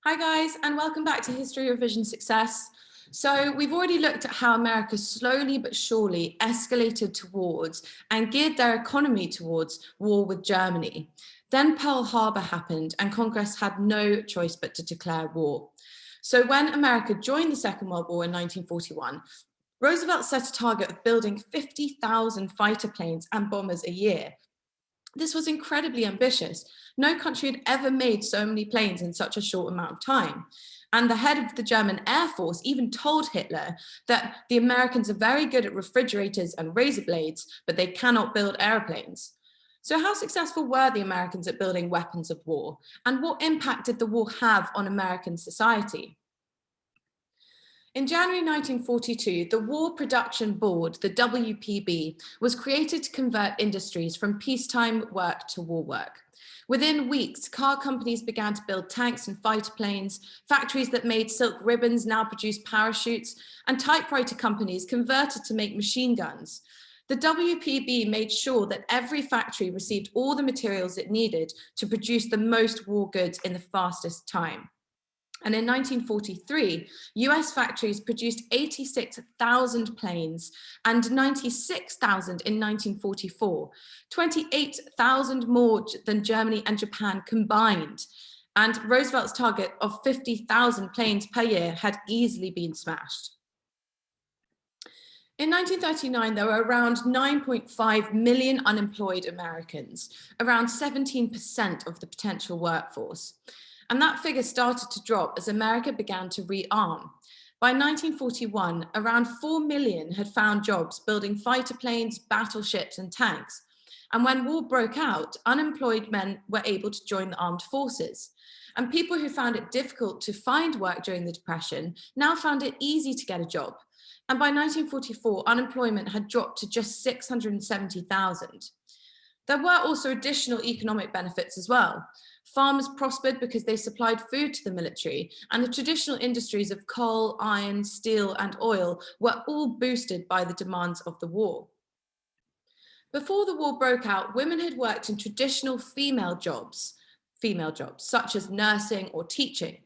Hi guys, and welcome back to History Revision Success. So we've already looked at how America slowly but surely escalated towards and geared their economy towards war with Germany. Then Pearl Harbor happened and Congress had no choice but to declare war. So when America joined the Second World War in 1941, Roosevelt set a target of building 50,000 fighter planes and bombers a year. This was incredibly ambitious. No country had ever made so many planes in such a short amount of time. And the head of the German Air Force even told Hitler that the Americans are very good at refrigerators and razor blades, but they cannot build airplanes. So how successful were the Americans at building weapons of war? And what impact did the war have on American society? In January 1942, the War Production Board, the WPB, was created to convert industries from peacetime work to war work. Within weeks, car companies began to build tanks and fighter planes, factories that made silk ribbons now produced parachutes, and typewriter companies converted to make machine guns. The WPB made sure that every factory received all the materials it needed to produce the most war goods in the fastest time. And in 1943, US factories produced 86,000 planes and 96,000 in 1944, 28,000 more than Germany and Japan combined. And Roosevelt's target of 50,000 planes per year had easily been smashed. In 1939, there were around 9.5 million unemployed Americans, around 17% of the potential workforce. And that figure started to drop as America began to rearm. By 1941, around 4 million had found jobs building fighter planes, battleships, and tanks. And when war broke out, unemployed men were able to join the armed forces. And people who found it difficult to find work during the Depression now found it easy to get a job. And by 1944, unemployment had dropped to just 670,000. There were also additional economic benefits as well. Farmers prospered because they supplied food to the military, and the traditional industries of coal, iron, steel, and oil were all boosted by the demands of the war. Before the war broke out, women had worked in traditional female jobs, such as nursing or teaching.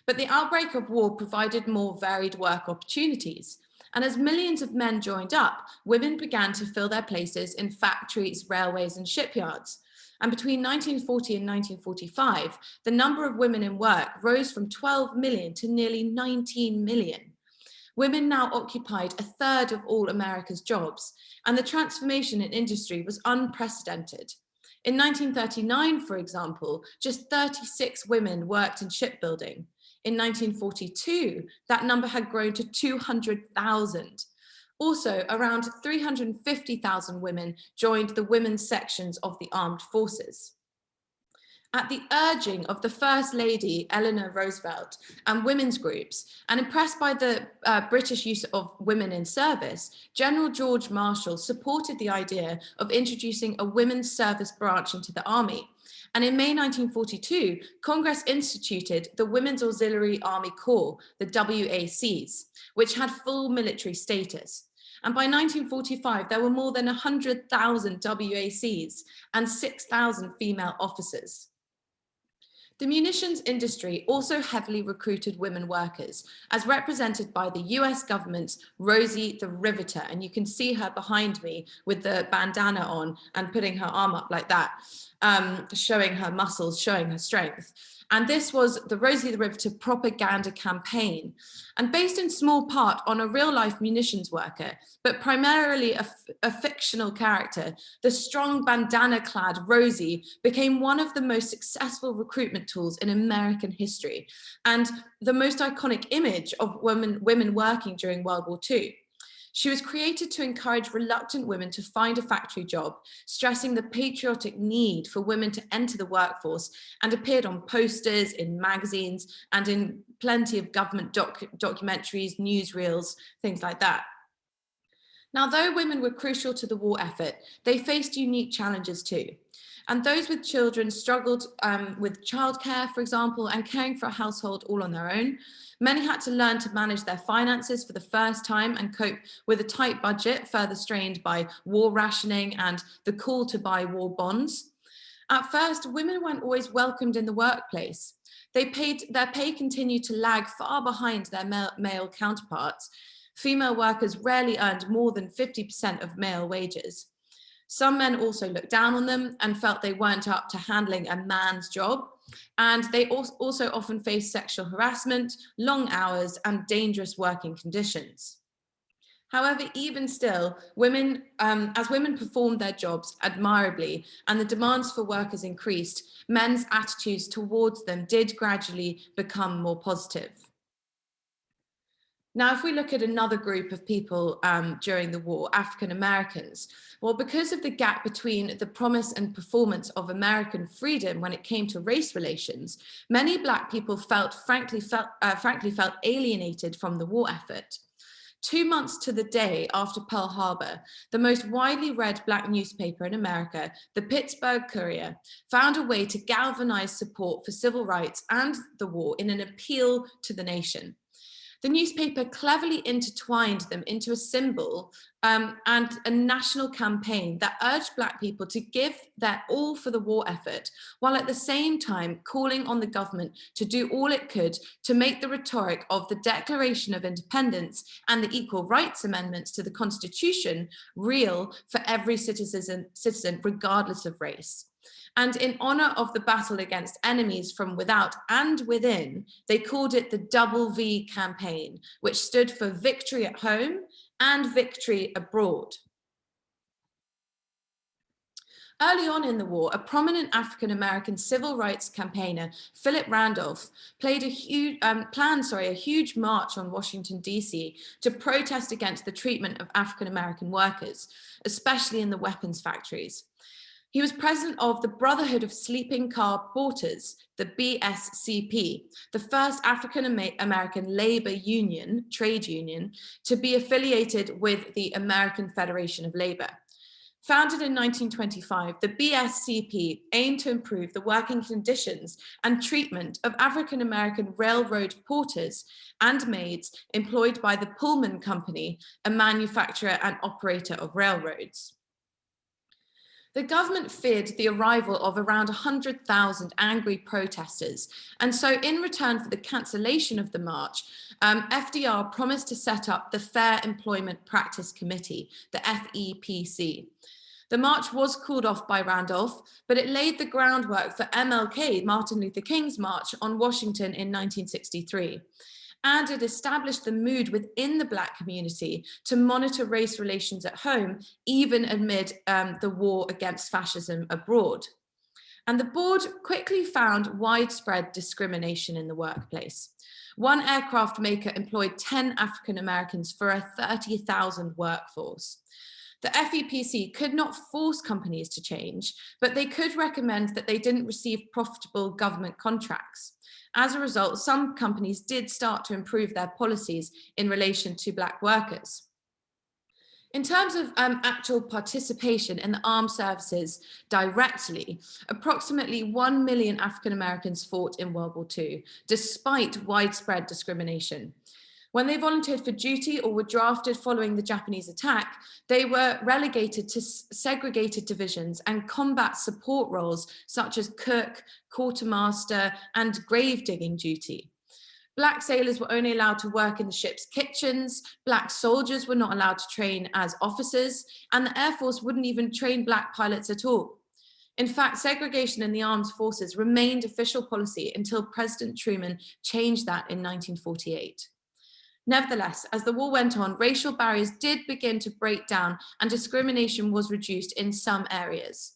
But the outbreak of war provided more varied work opportunities. And as millions of men joined up, women began to fill their places in factories, railways, and shipyards. And between 1940 and 1945, the number of women in work rose from 12 million to nearly 19 million. Women now occupied a third of all America's jobs, and the transformation in industry was unprecedented. In 1939, for example, just 36 women worked in shipbuilding. In 1942, that number had grown to 200,000. Also, around 350,000 women joined the women's sections of the armed forces. At the urging of the First Lady, Eleanor Roosevelt, and women's groups, and impressed by the British use of women in service, General George Marshall supported the idea of introducing a women's service branch into the army. And in May 1942, Congress instituted the Women's Auxiliary Army Corps, the WACs, which had full military status. And by 1945, there were more than 100,000 WACs and 6,000 female officers. The munitions industry also heavily recruited women workers, as represented by the US government's Rosie the Riveter. And you can see her behind me with the bandana on and putting her arm up like that, showing her muscles, showing her strength. And this was the Rosie the Riveter propaganda campaign, and based in small part on a real-life munitions worker, but primarily a fictional character, the strong bandana-clad Rosie became one of the most successful recruitment tools in American history, and the most iconic image of women working during World War II. She was created to encourage reluctant women to find a factory job, stressing the patriotic need for women to enter the workforce, and appeared on posters, in magazines, and in plenty of government documentaries, newsreels, things like that. Now, though women were crucial to the war effort, they faced unique challenges too. And those with children struggled with childcare, for example, and caring for a household all on their own. Many had to learn to manage their finances for the first time and cope with a tight budget, further strained by war rationing and the call to buy war bonds. At first, women weren't always welcomed in the workplace. their pay continued to lag far behind their male counterparts. Female workers rarely earned more than 50% of male wages. Some men also looked down on them and felt they weren't up to handling a man's job. And they also often faced sexual harassment, long hours, and dangerous working conditions. However, even still, as women performed their jobs admirably and the demands for workers increased, men's attitudes towards them did gradually become more positive. Now, if we look at another group of people during the war, African Americans, well, because of the gap between the promise and performance of American freedom when it came to race relations, many Black people frankly felt alienated from the war effort. 2 months to the day after Pearl Harbor, the most widely read Black newspaper in America, the Pittsburgh Courier, found a way to galvanize support for civil rights and the war in an appeal to the nation. The newspaper cleverly intertwined them into a symbol and a national campaign that urged Black people to give their all for the war effort, while at the same time calling on the government to do all it could to make the rhetoric of the Declaration of Independence and the Equal Rights Amendments to the Constitution real for every citizen regardless of race. And in honor of the battle against enemies from without and within, they called it the Double V campaign, which stood for victory at home and victory abroad. Early on in the war, a prominent African-American civil rights campaigner, Philip Randolph, planned a huge march on Washington, D.C. to protest against the treatment of African-American workers, especially in the weapons factories. He was president of the Brotherhood of Sleeping Car Porters, the BSCP, the first African-American labor union, trade union, to be affiliated with the American Federation of Labor. Founded in 1925, the BSCP aimed to improve the working conditions and treatment of African-American railroad porters and maids employed by the Pullman Company, a manufacturer and operator of railroads. The government feared the arrival of around 100,000 angry protesters. And so in return for the cancellation of the march, FDR promised to set up the Fair Employment Practice Committee, the FEPC. The march was called off by Randolph, but it laid the groundwork for MLK, Martin Luther King's March on Washington in 1963. And it established the mood within the Black community to monitor race relations at home, even amid the war against fascism abroad. And the board quickly found widespread discrimination in the workplace. One aircraft maker employed 10 African Americans for a 30,000 workforce. The FEPC could not force companies to change, but they could recommend that they didn't receive profitable government contracts. As a result, some companies did start to improve their policies in relation to Black workers. In terms of actual participation in the armed services directly, approximately 1 million African Americans fought in World War II, despite widespread discrimination. When they volunteered for duty or were drafted following the Japanese attack, they were relegated to segregated divisions and combat support roles such as cook, quartermaster, and grave digging duty. Black sailors were only allowed to work in the ship's kitchens, Black soldiers were not allowed to train as officers, and the Air Force wouldn't even train Black pilots at all. In fact, segregation in the armed forces remained official policy until President Truman changed that in 1948. Nevertheless, as the war went on, racial barriers did begin to break down and discrimination was reduced in some areas.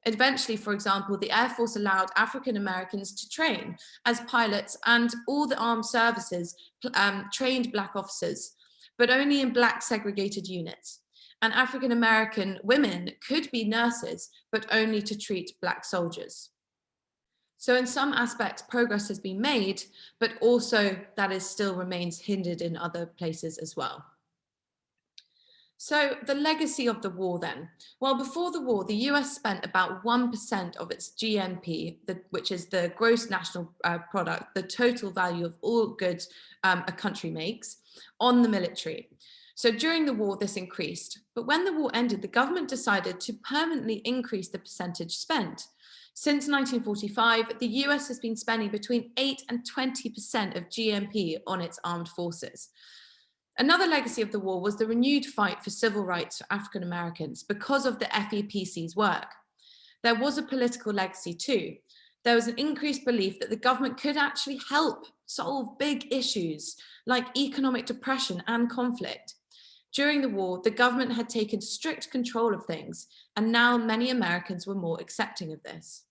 Eventually, for example, the Air Force allowed African Americans to train as pilots, and all the armed services trained Black officers, but only in Black segregated units. And African American women could be nurses, but only to treat Black soldiers. So in some aspects, progress has been made, but also that still remains hindered in other places as well. So the legacy of the war then. Well, before the war, the US spent about 1% of its GNP, which is the gross national product, the total value of all goods a country makes, on the military. So during the war, this increased. But when the war ended, the government decided to permanently increase the percentage spent. Since 1945, the US has been spending between 8 and 20% of GNP on its armed forces. Another legacy of the war was the renewed fight for civil rights for African Americans because of the FEPC's work. There was a political legacy too. There was an increased belief that the government could actually help solve big issues like economic depression and conflict. During the war, the government had taken strict control of things, and now many Americans were more accepting of this.